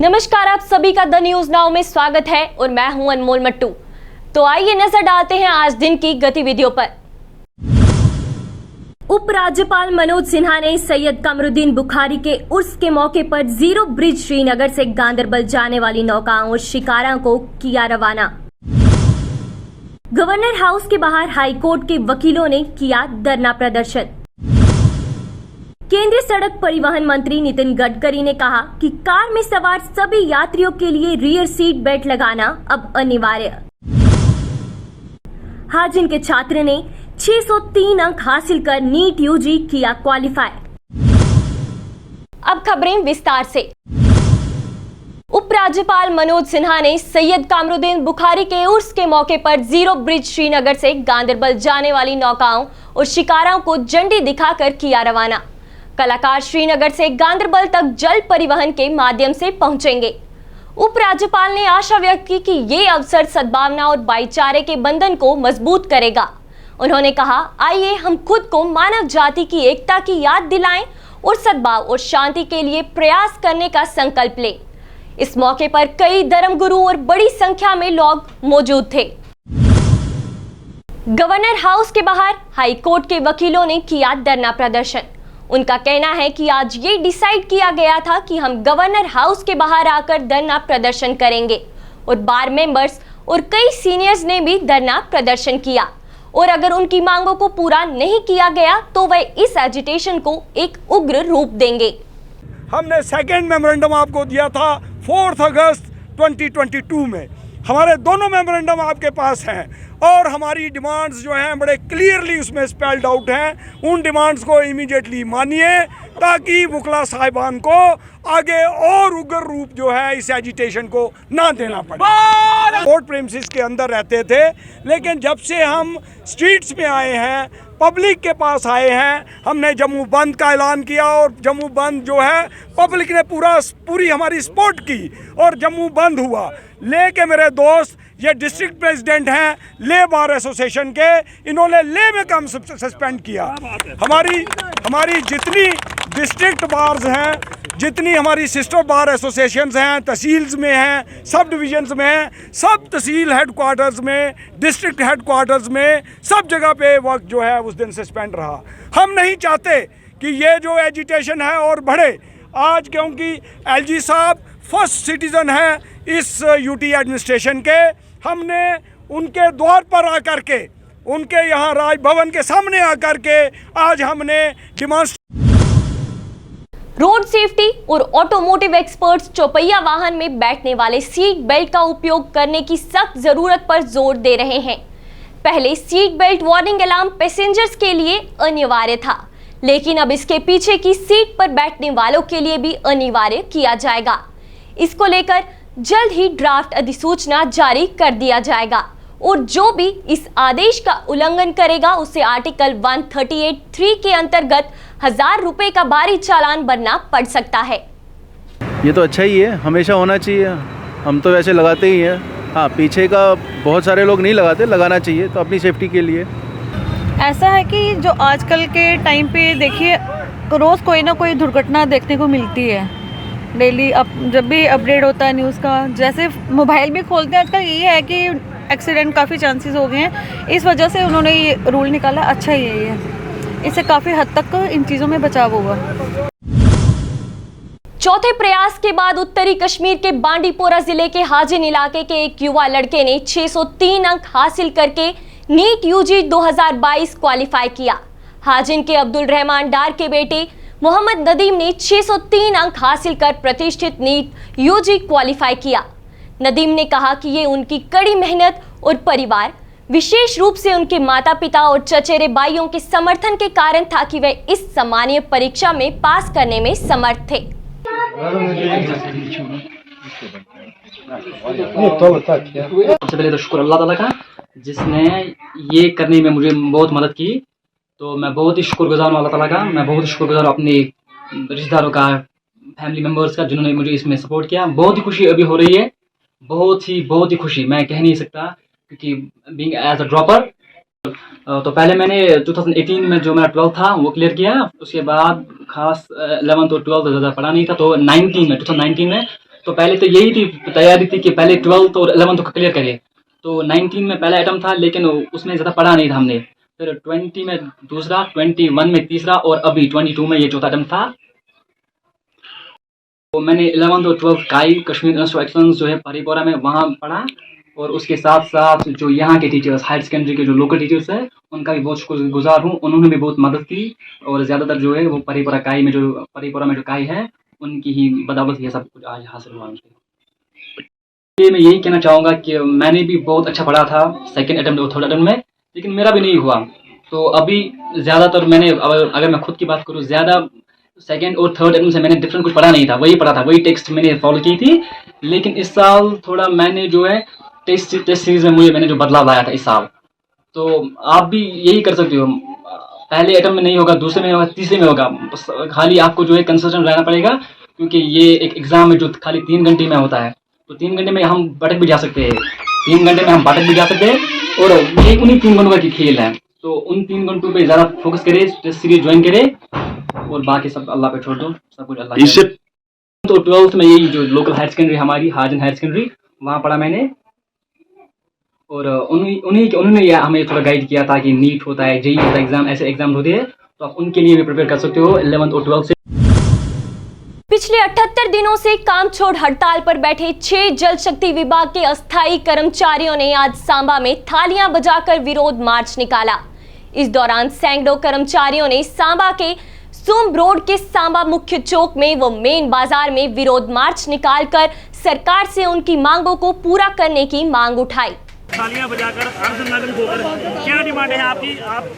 नमस्कार, आप सभी का द न्यूज नाउ में स्वागत है और मैं हूं अनमोल मट्टू। तो आइए नजर डालते हैं आज दिन की गतिविधियों पर। उपराज्यपाल मनोज सिन्हा ने सैयद कमरुद्दीन बुखारी के उर्स के मौके पर जीरो ब्रिज श्रीनगर से गांदरबल जाने वाली नौकाओं और शिकारा को किया रवाना। गवर्नर हाउस के बाहर हाईकोर्ट के वकीलों ने किया धरना प्रदर्शन। केंद्रीय सड़क परिवहन मंत्री नितिन गडकरी ने कहा कि कार में सवार सभी यात्रियों के लिए रियर सीट बेल्ट लगाना अब अनिवार्य। हाजिन के छात्र ने 603 अंक हासिल कर नीट यूजी किया क्वालिफाई। अब खबरें विस्तार से। उपराज्यपाल मनोज सिन्हा ने सैयद कमरुद्दीन बुखारी के उर्स के मौके पर जीरो ब्रिज श्रीनगर से गांदरबल जाने वाली नौकाओं और शिकाराओं को झंडी दिखाकर किया रवाना। कलाकार श्रीनगर से गांदरबल तक जल परिवहन के माध्यम से पहुंचेंगे। उपराज्यपाल ने आशा व्यक्त की कि ये अवसर सद्भावना और भाईचारे के बंधन को मजबूत करेगा। उन्होंने कहा, आइए हम खुद को मानव जाति की एकता की याद दिलाएं और सद्भाव और शांति के लिए प्रयास करने का संकल्प लें। इस मौके पर कई धर्मगुरु और बड़ी संख्या में लोग मौजूद थे। गवर्नर हाउस के बाहर हाईकोर्ट के वकीलों ने किया धरना प्रदर्शन। उनका कहना है कि आज ये डिसाइड किया गया था कि हम गवर्नर हाउस के बाहर आकर धरना प्रदर्शन करेंगे और बार मेंबर्स और कई सीनियर्स ने भी धरना प्रदर्शन किया और अगर उनकी मांगों को पूरा नहीं किया गया तो वह इस एजिटेशन को एक उग्र रूप देंगे। हमने सेकेंड मेमोरेंडम आपको दिया था 4 अगस्त 2022 में। हमारे दोनों मेमोरेंडम आपके पास हैं और हमारी डिमांड्स जो हैं बड़े क्लियरली उसमें स्पेल्ड आउट हैं। उन डिमांड्स को इमीडिएटली मानिए ताकि वकला साहिबान को आगे और उग्र रूप जो है इस एजिटेशन को ना देना पड़े। कोर्ट प्रेमिसेस के अंदर रहते थे, लेकिन जब से हम स्ट्रीट्स में आए हैं, पब्लिक के पास आए हैं, हमने जम्मू बंद का ऐलान किया और जम्मू बंद जो है पब्लिक ने पूरी हमारी सपोर्ट की और जम्मू बंद हुआ। ले मेरे दोस्त ये डिस्ट्रिक्ट प्रेसिडेंट हैं ले बार एसोसिएशन के, इन्होंने ले में काम सस्पेंड किया। हमारी जितनी डिस्ट्रिक्ट बार्स हैं, जितनी हमारी सिस्टर बार एसोसिएशंस हैं, तहसील्स में हैं, सब डिवीजन्स में हैं, सब तहसील हेडक्वार्टर्स में, डिस्ट्रिक्ट हेडक्वार्टर्स में, सब जगह पे वक्त जो है उस दिन सस्पेंड रहा। हम नहीं चाहते कि ये जो एजिटेशन है और बढ़े। आज क्योंकि एलजी साहब फर्स्ट सिटीज़न हैं इस यूटी एडमिनिस्ट्रेशन के, हमने उनके द्वार पर आकर के, उनके यहाँ राजभवन के सामने आकर के आज हमने डिमांड। रोड सेफ्टी और ऑटोमोटिव एक्सपर्ट्स चौपहिया वाहन में बैठने वाले सीट बेल्ट का उपयोग करने की सख्त जरूरत पर जोर दे रहे हैं। पहले seat belt warning alarm passengers के लिए अनिवार्य था, लेकिन अब इसके पीछे की सीट पर बैठने वालों के लिए भी अनिवार्य किया जाएगा। इसको लेकर जल्द ही ड्राफ्ट अधिसूचना जारी कर दिया जाएगा और जो भी इस आदेश का उल्लंघन करेगा उसे आर्टिकल 138(3) के अंतर्गत 1000 रुपए का भारी चालान भरना पड़ सकता है। ये तो अच्छा ही है, हमेशा होना चाहिए। हम तो वैसे लगाते ही हैं। हाँ, पीछे का बहुत सारे लोग नहीं लगाते, लगाना चाहिए तो अपनी सेफ्टी के लिए। ऐसा है कि जो आजकल के टाइम पे देखिए रोज़ कोई ना कोई दुर्घटना देखने को मिलती है। डेली जब भी अपडेट होता है न्यूज़ का, जैसे मोबाइल भी खोलते हैं आजकल, ये है कि एक्सीडेंट काफ़ी चांसेस हो गए हैं। इस वजह से उन्होंने ये रूल निकाला, अच्छा ही है ये। इससे काफ़ी हद तक इन चीज़ों में बचाव होगा। चौथे प्रयास के बाद उत्तरी कश्मीर के बांडीपोरा जिले के हाजिन इलाके के एक युवा लड़के ने 603 अंक हासिल करके नीट यूजी 2022 क्वालिफाई किया। हाजिन के अब्दुल रहमान डार के बेटे मोहम्मद नदीम ने 603 अंक हासिल कर प्रतिष्ठित नीट यूजी क्वालिफाई किया। नदीम ने कहा कि ये उनकी कड़ी मेहनत और परिवार, विशेष रूप से उनके माता पिता और चचेरे भाइयों के समर्थन के कारण था कि वे इस सम्मानीय परीक्षा में पास करने में समर्थ थे। सबसे पहले तो शुक्र अल्लाह ताला का जिसने ये करने में मुझे बहुत मदद की। तो मैं बहुत ही शुक्रगुजार हूँ अल्लाह ताला का। मैं बहुत ही शुक्रगुजार हूँ अपने रिश्तेदारों का, फैमिली मेम्बर्स का, जिन्होंने मुझे इसमें सपोर्ट किया। बहुत ही खुशी अभी हो रही है, बहुत ही खुशी मैं कह नहीं सकता, क्योंकि बीइंग एज अ ड्रॉपर तो पहले मैंने 2018 में जो मेरा 12 था वो क्लियर किया। उसके बाद खास 11th और 12th ज़्यादा पढ़ा नहीं था, तो 2019 में तो पहले तो यही थी तैयारी थी कि पहले 12th और 11th को क्लियर करें। तो 19 में पहला अटैम्प्ट था, लेकिन उसमें ज़्यादा पढ़ा नहीं था हमने। फिर 20 में दूसरा, 21 में तीसरा और अभी 22 में ये चौथा अटैम्प्ट था। तो मैंने 11th और 12th काई कश्मीर इंस्टीट्यूट ऑफ एक्सीलेंस जो है परीपोरा में, वहाँ पढ़ा। और उसके साथ साथ जो यहाँ के टीचर्स, हायर सेकेंडरी के जो लोकल टीचर्स हैं, उनका भी बहुत शुक्रगुजार हूँ। उन्होंने भी बहुत मदद की और ज़्यादातर जो है वो परीपोरा में जो काई है, उनकी ही बदौलत ये सब कुछ आज हासिल हुआ मुझे। ये मैं यही कहना चाहूँगा कि मैंने भी बहुत अच्छा पढ़ा था सेकेंड अटैम्प्ट और थर्ड अटैम्प्ट में, लेकिन मेरा भी नहीं हुआ। तो अभी ज़्यादातर मैंने, अगर मैं खुद की बात करूँ, ज़्यादा सेकेंड और थर्ड अटैम्प्ट से मैंने डिफरेंट कुछ पढ़ा नहीं था, वही पढ़ा था, वही टेक्स्ट मैंने फॉलो की थी। लेकिन इस साल थोड़ा मैंने जो है टेस्ट सीरीज में मैंने जो बदलाव लाया था इस साल। तो आप भी यही कर सकते हो, पहले अटैम्प्ट में नहीं होगा, दूसरे में होगा, तीसरे में होगा, बस खाली आपको जो है कंसिस्टेंट रहना पड़ेगा। क्योंकि ये एक एग्ज़ाम है जो खाली 3 घंटे में होता है, तो 3 घंटे में हम भटक भी जा सकते हैं, 3 घंटे में हम भटक भी जा सकते हैं। और ये उन्हीं 3 घंटों की खेल है, तो उन 3 घंटों पे ज़्यादा फोकस करें, टेस्ट सीरीज ज्वाइन करें और बाकी सब अल्लाह पे छोड़ दो, सब कुछ अल्लाह। इससे तो 12th में यही जो लोकल हायर सेकेंडरी हमारी हाजन हायर सेकेंडरी, वहाँ पढ़ा मैंने। और उन्होंने हमें थोड़ा गाइड किया था कि नीट होता है, जेईई होता है, एग्जाम, ऐसे एग्जाम होते हैं, तो आप उनके लिए भी प्रिपेयर कर सकते हो 11th और 12th से। पिछले 78 दिनों से काम छोड़ हड़ताल पर बैठे 6 जल शक्ति विभाग के अस्थायी कर्मचारियों ने आज सांबा में थालियां बजाकर विरोध मार्च निकाला। इस दौरान सैकड़ों कर्मचारियों ने सांबा के सुम रोड के सांबा मुख्य चौक में व मेन बाजार में विरोध मार्च निकालकर सरकार से उनकी मांगों को पूरा करने की मांग उठाई। थालियां बजाकर आंदोलन होकर क्या डिमांड है आपकी? आप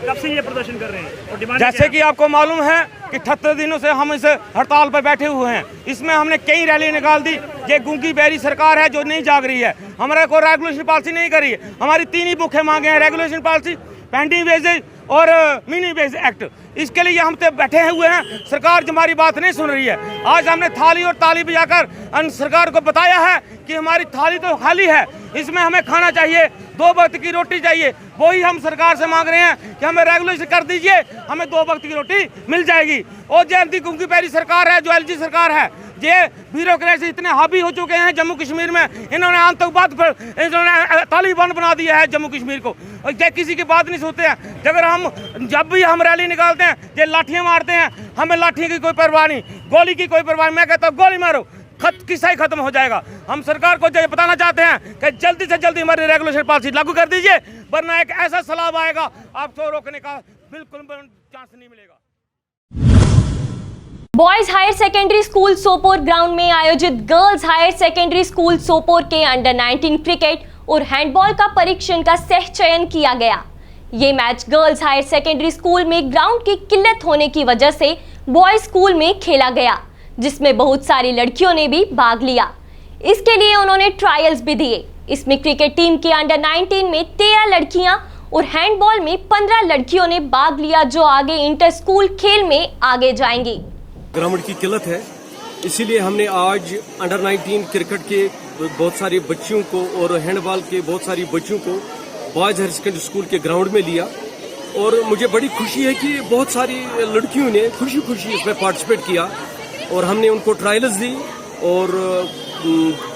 कब से ये प्रदर्शन कर रहे हैं और डिमांड जैसे कि आपको मालूम है कि 78 दिनों से हम इस हड़ताल पर बैठे हुए हैं। इसमें हमने कई रैली निकाल दी। ये गूंगी बहरी सरकार है जो नहीं जाग रही है, हमारे को रेगुलेशन पॉलिसी नहीं कर रही है। हमारी 3 ही मुख्य मांगे हैं, रेगुलेशन पॉलिसी, पेंडिंग वेजेज और मिनी वेज एक्ट। इसके लिए हम तो बैठे हुए हैं, सरकार जो हमारी बात नहीं सुन रही है। आज हमने थाली और ताली बजाकर सरकार को बताया है कि हमारी थाली तो खाली है, इसमें हमें खाना चाहिए, 2 वक्त की रोटी चाहिए। वही हम सरकार से मांग रहे हैं कि हमें रेगुलेशन कर दीजिए, हमें 2 वक्त की रोटी मिल जाएगी। और जयंती गूंगी बहरी सरकार है, जो एलजी सरकार है, ये ब्यूरोक्रेसी इतने हावी हो चुके हैं जम्मू कश्मीर में, इन्होंने आतंकवाद पर इन्होंने तालिबान बना दिया है जम्मू कश्मीर को। और ये किसी की बात नहीं सुनते हैं। जब भी हम रैली निकालते हैं, ये लाठियाँ मारते हैं, हमें लाठी की कोई परवाह नहीं, गोली की कोई परवाह नहीं। मैं कहता हूँ गोली मारो, किस्सा ही खत्म हो जाएगा। हम सरकार को ये बताना चाहते हैं कि जल्दी से जल्दी हमारी रेगुलेशन पॉलिसी लागू कर दीजिए, वरना एक ऐसा सलाब आएगा आपको रोकने का बिल्कुल चांस नहीं मिलेगा। Boys higher secondary school Sopore ground में आयोजित girls higher secondary school Sopore के अंडर 19 क्रिकेट और हैंडबॉल का परीक्षण का सह चयन किया गया। ये match girls higher secondary school में ग्राउंड की किल्लत होने की वजह से बॉयज स्कूल में खेला गया, जिसमें बहुत सारी लड़कियों ने भी भाग लिया। इसके लिए उन्होंने ट्रायल्स भी दिए। इसमें क्रिकेट टीम के अंडर 19 में 13 लड़कियां और हैंडबॉल में 15 लड़कियों ने भाग लिया, जो आगे इंटर स्कूल खेल में आगे जाएंगी। ग्राउंड की किल्लत है, इसीलिए हमने आज अंडर 19 क्रिकेट के बहुत सारे बच्चियों को और हैंडबॉल के बहुत सारी बच्चियों को बॉयज हायर सेकेंडरी स्कूल के ग्राउंड में लिया। और मुझे बड़ी खुशी है कि बहुत सारी लड़कियों ने खुशी खुशी इसमें पार्टिसिपेट किया और हमने उनको ट्रायल्स दी। और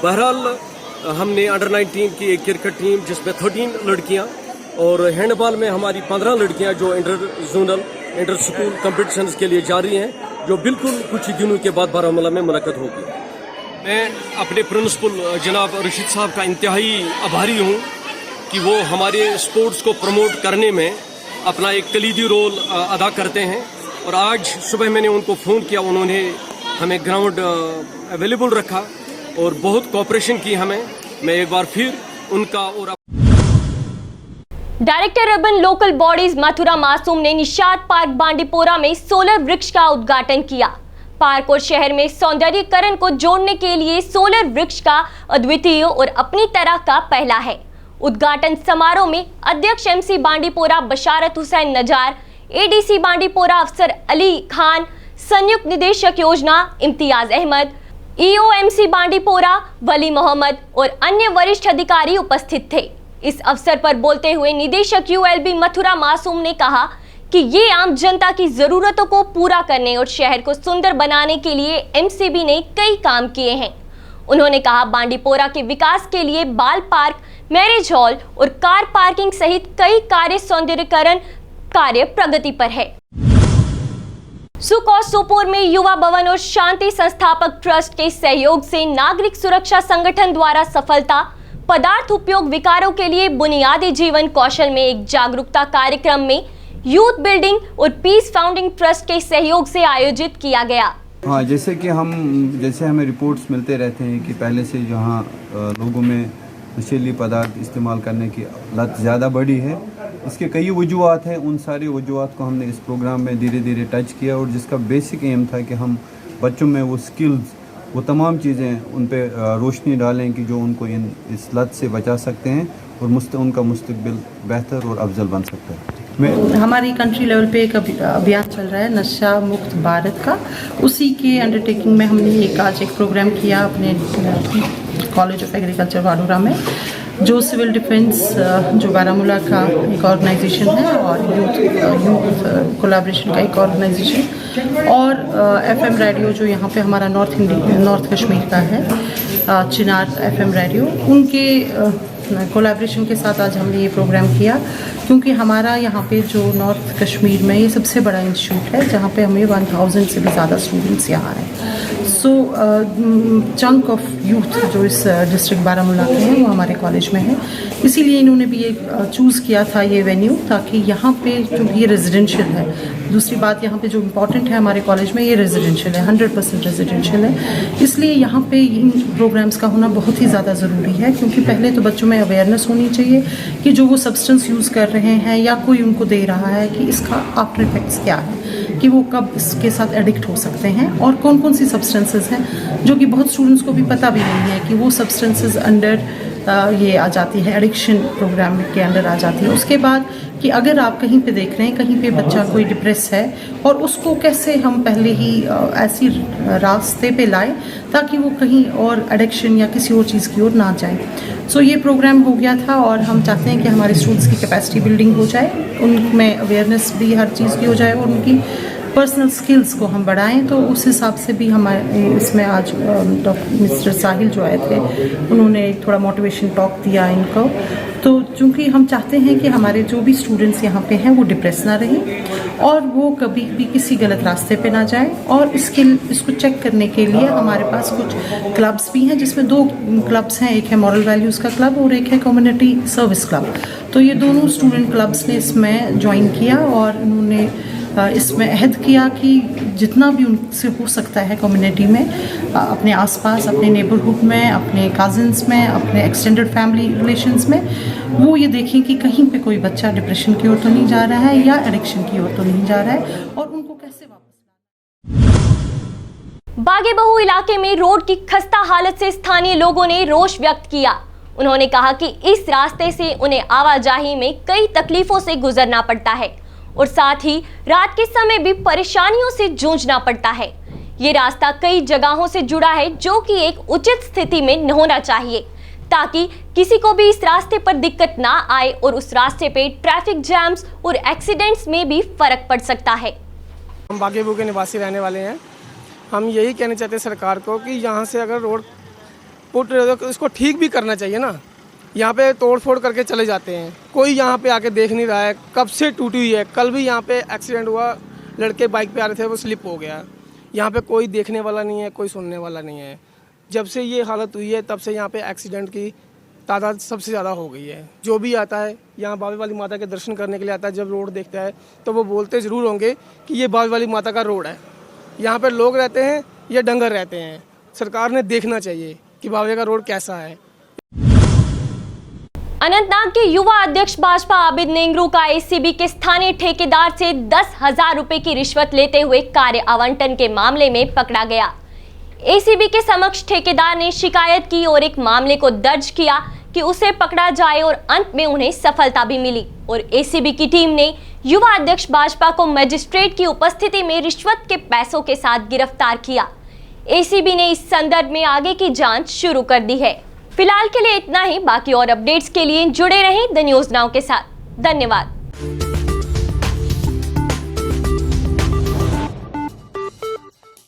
बहरहाल हमने अंडर 19 की एक क्रिकेट टीम जिसमें 13 लड़कियां और हैंडबॉल में हमारी 15 लड़कियां जो inter zonal inter school competitions के लिए जा रही हैं, जो बिल्कुल कुछ ही दिनों के बाद बारामूला में मुनक़्क़द होगी। मैं अपने प्रिंसिपल जनाब रशीद साहब का इंतहाई आभारी हूँ कि वो हमारे स्पोर्ट्स को प्रमोट करने में अपना एक कलीदी रोल अदा करते हैं। और आज सुबह मैंने उनको फ़ोन किया, उन्होंने हमें ग्राउंड अवेलेबल रखा और बहुत कोऑपरेशन की हमें। मैं एक बार फिर उनका और director urban local bodies Mathura मासूम ने निशात पार्क बांडीपोरा में सोलर वृक्ष का उद्घाटन किया। पार्क और शहर में सौंदर्यीकरण को जोड़ने के लिए सोलर वृक्ष का अद्वितीय और अपनी तरह का पहला है। उद्घाटन समारोह में अध्यक्ष एमसी बांडीपोरा बशारत हुसैन नजार, एडीसी बांडीपोरा अफसर अली खान, संयुक्त निदेशक योजना इम्तियाज अहमद, ईओ एमसी बांडीपोरा वली मोहम्मद और अन्य वरिष्ठ अधिकारी उपस्थित थे। इस अवसर पर बोलते हुए निदेशक यूएलबी मथुरा मासूम ने कहा कि ये आम जनता की जरूरतों को पूरा करने और शहर को सुंदर बनाने के लिए एमसीबी ने कई काम किए हैं। उन्होंने कहा बांडीपोरा के विकास के लिए बाल पार्क, मैरिज हॉल और कार पार्किंग सहित कई कार्य सौंदर्यीकरण कार्य प्रगति पर है। सुकौर सोपोर में युवा भवन और शांति संस्थापक ट्रस्ट के सहयोग से नागरिक सुरक्षा संगठन द्वारा सफलता पदार्थ उपयोग विकारों के लिए बुनियादी जीवन कौशल में एक जागरूकता कार्यक्रम में यूथ बिल्डिंग और पीस फाउंडिंग ट्रस्ट के सहयोग से आयोजित किया गया। हाँ, जैसे हमें रिपोर्ट्स मिलते रहते हैं कि पहले से जहाँ लोगों में नशीली पदार्थ इस्तेमाल करने की लत ज़्यादा बढ़ी है। इसके कई वजूहत हैं, उन सारी वजूहत को हमने इस प्रोग्राम में धीरे धीरे टच किया और जिसका बेसिक एम था कि हम बच्चों में वो स्किल्स, वो तमाम चीज़ें उन पे रोशनी डालें कि जो उनको इस लत से बचा सकते हैं और उनका मुस्तकबिल बेहतर और अफजल बन सकता है। हमारी कंट्री लेवल पे एक अभियान चल रहा है नशा मुक्त भारत का। उसी के अंडरटेकिंग में हमने आज एक प्रोग्राम किया अपने कॉलेज ऑफ एग्रीकल्चर वाडूरा में, जो सिविल डिफेंस जो बारामूला का एक ऑर्गेनाइजेशन है और यूथ कोलैबोरेशन का एक ऑर्गेनाइजेशन और एफएम रेडियो जो यहाँ पे हमारा नॉर्थ कश्मीर का है, चिनार एफएम रेडियो, उनके कोलैबोरेशन के साथ आज हमने ये प्रोग्राम किया क्योंकि हमारा यहाँ पे जो नॉर्थ कश्मीर में ये सबसे बड़ा इंस्टीट्यूट है जहाँ पे हमें 1000 से भी ज़्यादा स्टूडेंट्स यहाँ हैं। सो चंक ऑफ यूथ जो इस डिस्ट्रिक्ट बारामूला के हैं वो हमारे कॉलेज में है, इसीलिए इन्होंने भी ये चूज़ किया था ये वेन्यू, ताकि यहाँ पे जो ये रेजिडेंशियल है, दूसरी बात यहाँ पे जो इम्पॉर्टेंट है हमारे कॉलेज में, ये रेजिडेंशियल है, 100% रेजिडेंशियल है, इसलिए यहाँ पे इन प्रोग्राम्स का होना बहुत ही ज़्यादा ज़रूरी है। क्योंकि पहले तो बच्चों में अवेयरनेस होनी चाहिए कि जो वो सब्सटेंस यूज़ कर रहे हैं या कोई उनको दे रहा है कि इसका आफ्टर इफेक्ट्स क्या है, कि वो कब इसके साथ एडिक्ट हो सकते हैं और कौन कौन सी सब्सटेंसेस हैं जो कि बहुत स्टूडेंट्स को भी पता भी नहीं है कि वो सब्सटेंसेस अंडर ये आ जाती है, एडिक्शन प्रोग्राम के अंडर आ जाती है। उसके बाद कि अगर आप कहीं पे देख रहे हैं कहीं पे बच्चा कोई डिप्रेस है और उसको कैसे हम पहले ही ऐसी रास्ते पे लाएं ताकि वो कहीं और एडिक्शन या किसी और चीज़ की ओर ना जाए। सो ये प्रोग्राम हो गया था और हम चाहते हैं कि हमारे स्टूडेंट्स की कैपेसिटी बिल्डिंग हो जाए, उनमें अवेयरनेस भी हर चीज़ की हो जाए और उनकी पर्सनल स्किल्स को हम बढ़ाएं। तो उस हिसाब से भी हमारे इसमें आज मिस्टर साहिल जो आए थे उन्होंने थोड़ा मोटिवेशन टॉक दिया इनको। तो चूँकि हम चाहते हैं कि हमारे जो भी स्टूडेंट्स यहाँ पे हैं वो डिप्रेस ना रहें और वो कभी भी किसी गलत रास्ते पे ना जाएं, और इसको चेक करने के लिए हमारे पास कुछ क्लब्स भी हैं, जिसमें 2 क्लब्स हैं, एक है मॉरल वैल्यूज़ का क्लब और एक है कम्युनिटी सर्विस क्लब। तो ये दोनों स्टूडेंट क्लब्स ने इसमें ज्वाइन किया और उन्होंने इसमें अहद किया कि जितना भी उनसे हो सकता है कम्युनिटी में, अपने आसपास, अपने नेबरहुड में, अपने कज़न्स में, अपने एक्सटेंडेड फैमिली रिलेशंस में वो ये देखें कि कहीं पे कोई बच्चा डिप्रेशन की ओर तो नहीं जा रहा है या एडिक्शन की ओर तो नहीं जा रहा है और उनको कैसे वापस। बागे बहु इलाके में रोड की खस्ता हालत से स्थानीय लोगों ने रोष व्यक्त किया। उन्होंने कहा कि इस रास्ते से उन्हें आवाजाही में कई तकलीफों से गुजरना पड़ता है और साथ ही रात के समय भी परेशानियों से जूझना पड़ता है। ये रास्ता कई जगहों से जुड़ा है जो कि एक उचित स्थिति में न होना चाहिए, ताकि किसी को भी इस रास्ते पर दिक्कत ना आए और उस रास्ते पे ट्रैफिक जैम्स और एक्सीडेंट्स में भी फर्क पड़ सकता है। हम बागेबू के निवासी रहने वाले हैं। हम यही कहना चाहते हैं सरकार को कि यहाँ से अगर रोड पुट इसको ठीक भी करना चाहिए ना। यहाँ पे तोड़ फोड़ करके चले जाते हैं, कोई यहाँ पे आके देख नहीं रहा है, कब से टूटी हुई है। कल भी यहाँ पे एक्सीडेंट हुआ, लड़के बाइक पे आ रहे थे, वो स्लिप हो गया। यहाँ पे कोई देखने वाला नहीं है, कोई सुनने वाला नहीं है। जब से ये हालत हुई है तब से यहाँ पे एक्सीडेंट की तादाद सबसे ज़्यादा हो गई है। जो भी आता है यहाँ बावे वाली माता के दर्शन करने के लिए आता है, जब रोड देखता है तो वो बोलते ज़रूर होंगे कि ये बावे वाली माता का रोड है। यहाँ पे लोग रहते हैं या डंगर रहते हैं। सरकार ने देखना चाहिए कि बावे का रोड कैसा है। अनंतनाग के युवा अध्यक्ष भाजपा आबिद नेंगरू का एसीबी के स्थानीय ठेकेदार से 10,000 रुपए की रिश्वत लेते हुए कार्य आवंटन के मामले में पकड़ा गया। एसीबी के समक्ष ठेकेदार ने शिकायत की और एक मामले को दर्ज किया कि उसे पकड़ा जाए और अंत में उन्हें सफलता भी मिली और एसीबी की टीम ने युवा अध्यक्ष भाजपा को मजिस्ट्रेट की उपस्थिति में रिश्वत के पैसों के साथ गिरफ्तार किया। एसीबी ने इस संदर्भ में आगे की जांच शुरू कर दी है। फिलहाल के लिए इतना ही। बाकी और अपडेट्स के लिए जुड़े रहें द न्यूज़ नाउ के साथ। धन्यवाद।